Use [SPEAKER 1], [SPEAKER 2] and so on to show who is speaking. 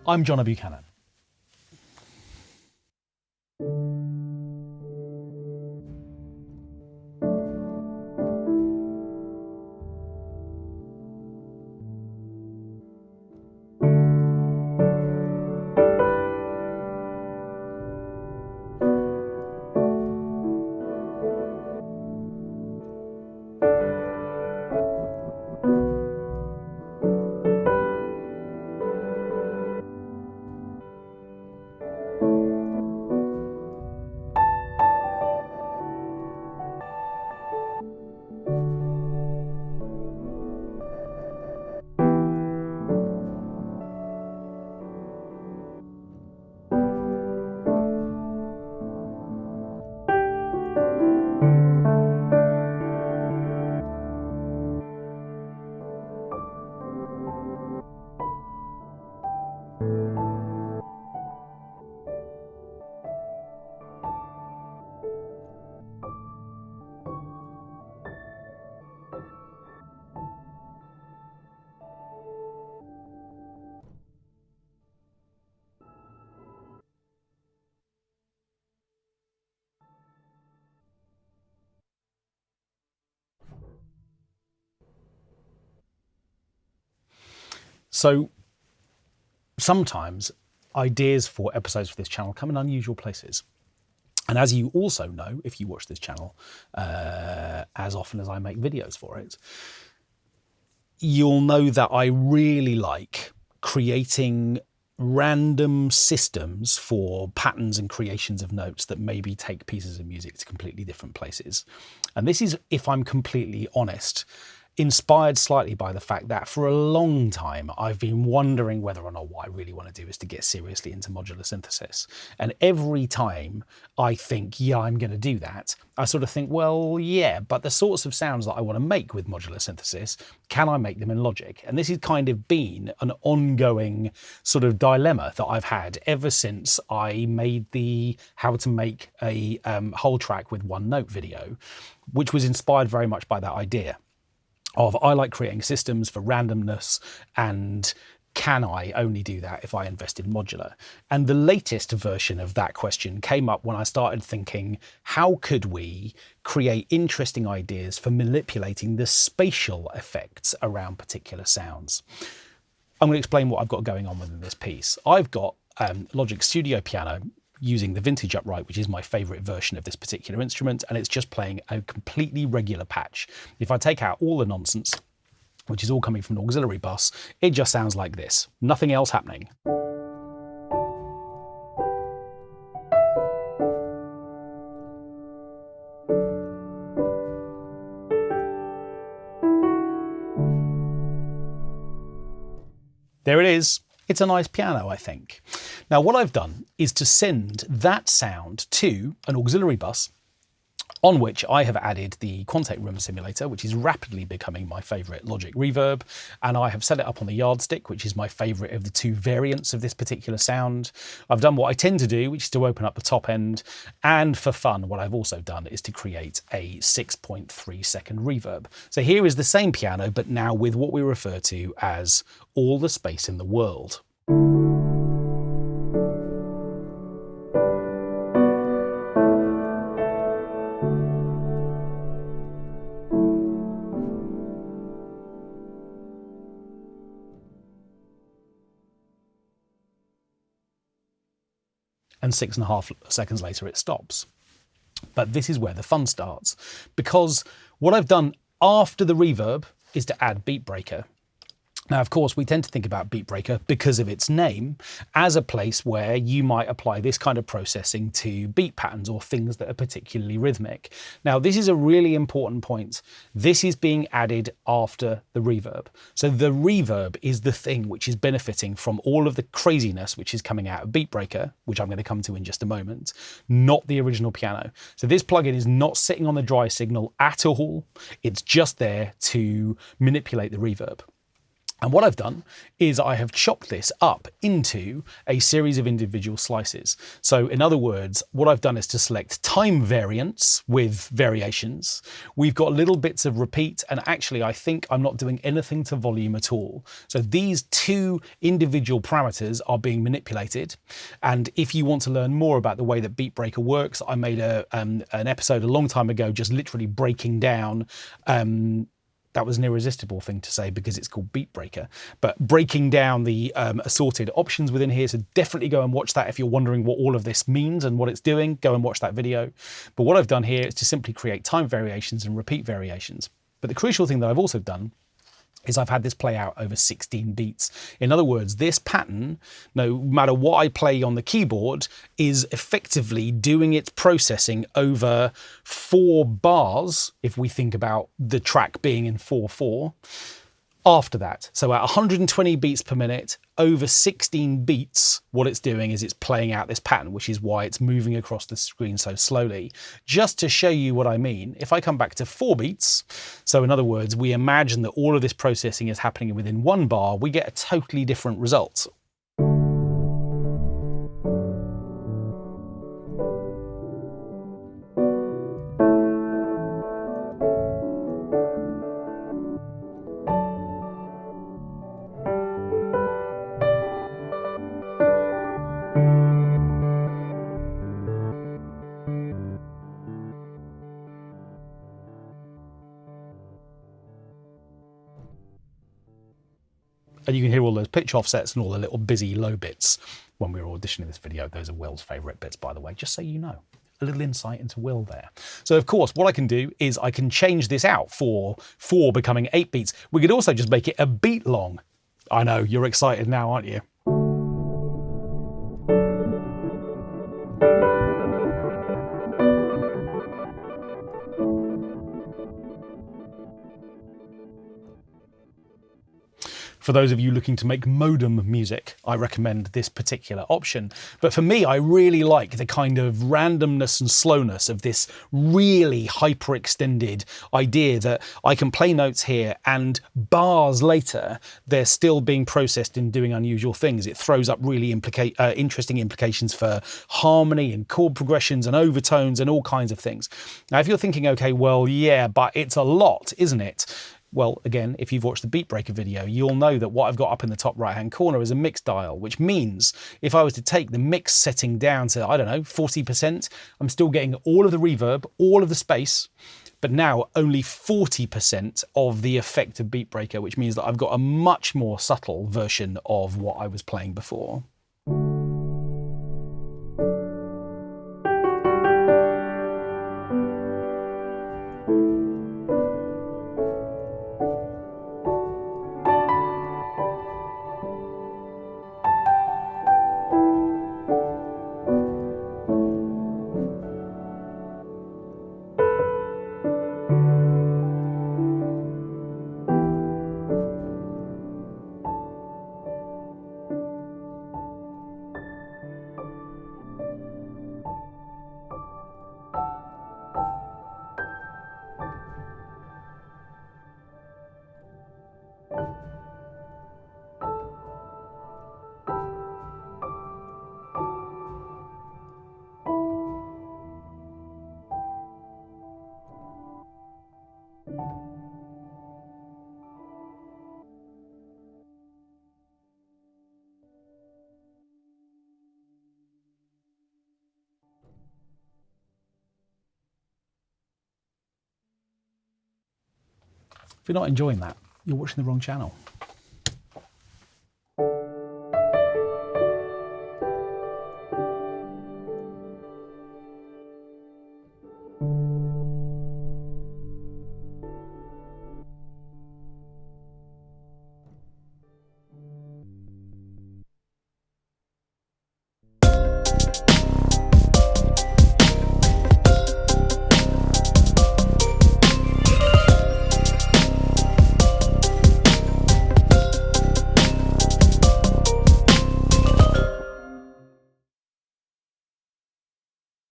[SPEAKER 1] I'm John Buchanan. So sometimes ideas for episodes for this channel come in unusual places. And as you also know, if you watch this channel as often as I make videos for it, you'll know that I really like creating random systems for patterns and creations of notes that maybe take pieces of music to completely different places. And this is, if I'm completely honest, inspired slightly by the fact that for a long time I've been wondering whether or not what I really want to do is to get seriously into modular synthesis. And every time I think, yeah, I'm going to do that, I sort of think, well, yeah, but the sorts of sounds that I want to make with modular synthesis, can I make them in Logic? And this has kind of been an ongoing sort of dilemma that I've had ever since I made the how to make a whole track with one note video, which was inspired very much by that idea of I like creating systems for randomness, and can I only do that if I invest in modular? And the latest version of that question came up when I started thinking, how could we create interesting ideas for manipulating the spatial effects around particular sounds? I'm going to explain what I've got going on within this piece. I've got Logic Studio Piano using the vintage upright, which is my favorite version of this particular instrument, and it's just playing a completely regular patch. If I take out all the nonsense, which is all coming from an auxiliary bus, it just sounds like this. Nothing else happening. There it is. It's a nice piano, I think. Now, what I've done is to send that sound to an auxiliary bus on which I have added the Quantec Room Simulator, which is rapidly becoming my favourite Logic reverb, and I have set it up on the Yardstick, which is my favourite of the two variants of this particular sound. I've done what I tend to do, which is to open up the top end, and for fun, what I've also done is to create a 6.3 second reverb. So here is the same piano, but now with what we refer to as all the space in the world. And 6.5 seconds later it stops. But this is where the fun starts, because what I've done after the reverb is to add Beatbreaker. Now, of course, we tend to think about Beatbreaker because of its name as a place where you might apply this kind of processing to beat patterns or things that are particularly rhythmic. Now, this is a really important point. This is being added after the reverb. So the reverb is the thing which is benefiting from all of the craziness which is coming out of Beatbreaker, which I'm going to come to in just a moment, not the original piano. So this plugin is not sitting on the dry signal at all. It's just there to manipulate the reverb. And what I've done is I have chopped this up into a series of individual slices. So in other words, what I've done is to select time variants with variations. We've got little bits of repeat, and actually I think I'm not doing anything to volume at all. So these two individual parameters are being manipulated. And if you want to learn more about the way that Beatbreaker works, I made an episode a long time ago just literally breaking down that was an irresistible thing to say because it's called Beatbreaker, but breaking down the assorted options within here. So definitely go and watch that. If you're wondering what all of this means and what it's doing, go and watch that video. But what I've done here is to simply create time variations and repeat variations. But the crucial thing that I've also done is I've had this play out over 16 beats. In other words, this pattern, no matter what I play on the keyboard, is effectively doing its processing over 4 bars, if we think about the track being in 4/4, after that. So at 120 beats per minute, over 16 beats, what it's doing is it's playing out this pattern, which is why it's moving across the screen so slowly. Just to show you what I mean, if I come back to 4 beats, so in other words, we imagine that all of this processing is happening within 1 bar, we get a totally different result. And you can hear all those pitch offsets and all the little busy low bits when we were auditioning this video. Those are Will's favourite bits, by the way, just so you know. A little insight into Will there. So of course, what I can do is I can change this out for 4 becoming 8 beats. We could also just make it a beat long. I know, you're excited now, aren't you? For those of you looking to make modem music, I recommend this particular option. But for me, I really like the kind of randomness and slowness of this really hyper-extended idea that I can play notes here and bars later, they're still being processed and doing unusual things. It throws up really interesting implications for harmony and chord progressions and overtones and all kinds of things. Now, if you're thinking, okay, well, yeah, but it's a lot, isn't it? Well, again, if you've watched the Beatbreaker video, you'll know that what I've got up in the top right-hand corner is a mix dial, which means if I was to take the mix setting down to, I don't know, 40%, I'm still getting all of the reverb, all of the space, but now only 40% of the effect of Beatbreaker, which means that I've got a much more subtle version of what I was playing before. If you're not enjoying that, you're watching the wrong channel.